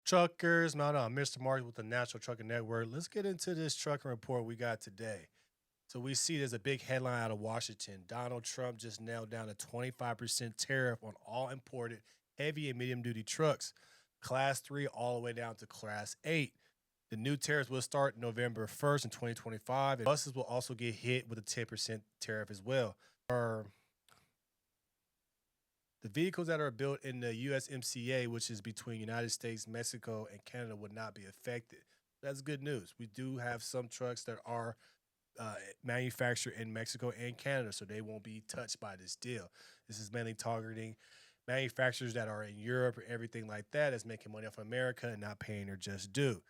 Truckers, Mount on Mr. Market with the National Trucking Network. Let's get into this trucking report we got today. So we see there's a big headline out of Washington. Donald Trump just nailed down a 25% tariff on all imported heavy and medium duty trucks, class 3 all the way down to class 8. The new tariffs will start November 1st in 2025, and buses will also get hit with a 10% tariff as well. The vehicles that are built in the USMCA, which is between United States, Mexico, and Canada, would not be affected. That's good news. We do have some trucks that are manufactured in Mexico and Canada, so they won't be touched by this deal. This is mainly targeting manufacturers that are in Europe or everything like that, that's making money off America and not paying their just due.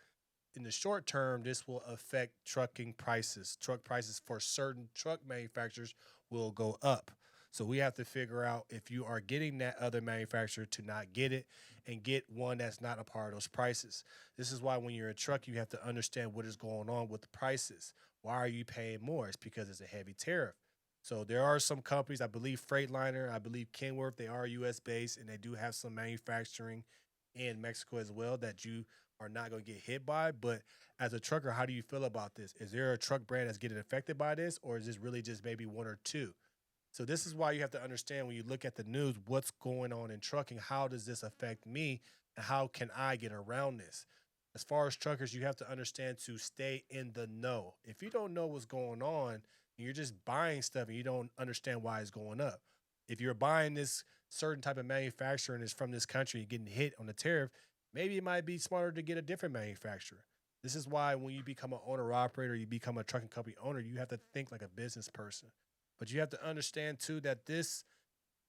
In the short term, this will affect trucking prices. Truck prices for certain truck manufacturers will go up. So we have to figure out if you are getting that other manufacturer to not get it and get one that's not a part of those prices. This is why when you're a truck, you have to understand what is going on with the prices. Why are you paying more? It's because it's a heavy tariff. So there are some companies, I believe Freightliner, I believe Kenworth, they are US based and they do have some manufacturing in Mexico as well that you are not going to get hit by. But as a trucker, how do you feel about this? Is there a truck brand that's getting affected by this, or is this really just maybe one or two? So this is why you have to understand when you look at the news, what's going on in trucking, how does this affect me, and how can I get around this? As far as truckers, you have to understand to stay in the know. If you don't know what's going on and you're just buying stuff and you don't understand why it's going up, if you're buying this certain type of manufacturer and it's from this country, you're getting hit on the tariff, maybe it might be smarter to get a different manufacturer. This is why when you become an owner operator, you become a trucking company owner, you have to think like a business person. But you have to understand too that this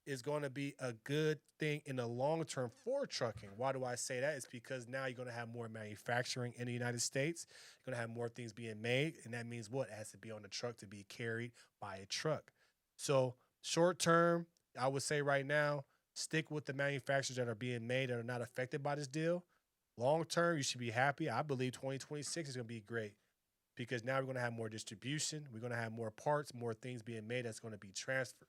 is going to be a good thing in the long term for trucking. Why do I say that? It's because now you're going to have more manufacturing in the United States. You're going to have more things being made. And that means what? It has to be on the truck to be carried by a truck. So, short term, I would say right now, stick with the manufacturers that are being made that are not affected by this deal. Long term, you should be happy. I believe 2026 is going to be great because now we're going to have more distribution. We're going to have more parts, more things being made that's going to be transferred.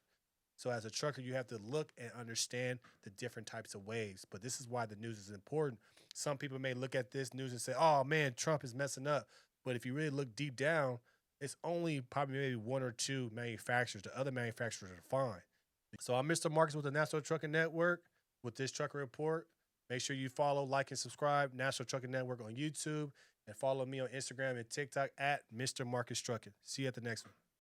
So as a trucker, you have to look and understand the different types of waves. But this is why the news is important. Some people may look at this news and say, oh man, Trump is messing up. But if you really look deep down, it's only probably maybe one or two manufacturers. The other manufacturers are fine. So I'm Mr. Marcus with the National Trucking Network with this trucker report. Make sure you follow, like, and subscribe National Trucking Network on YouTube and follow me on Instagram and TikTok at Mr. Marcus Trucking. See you at the next one.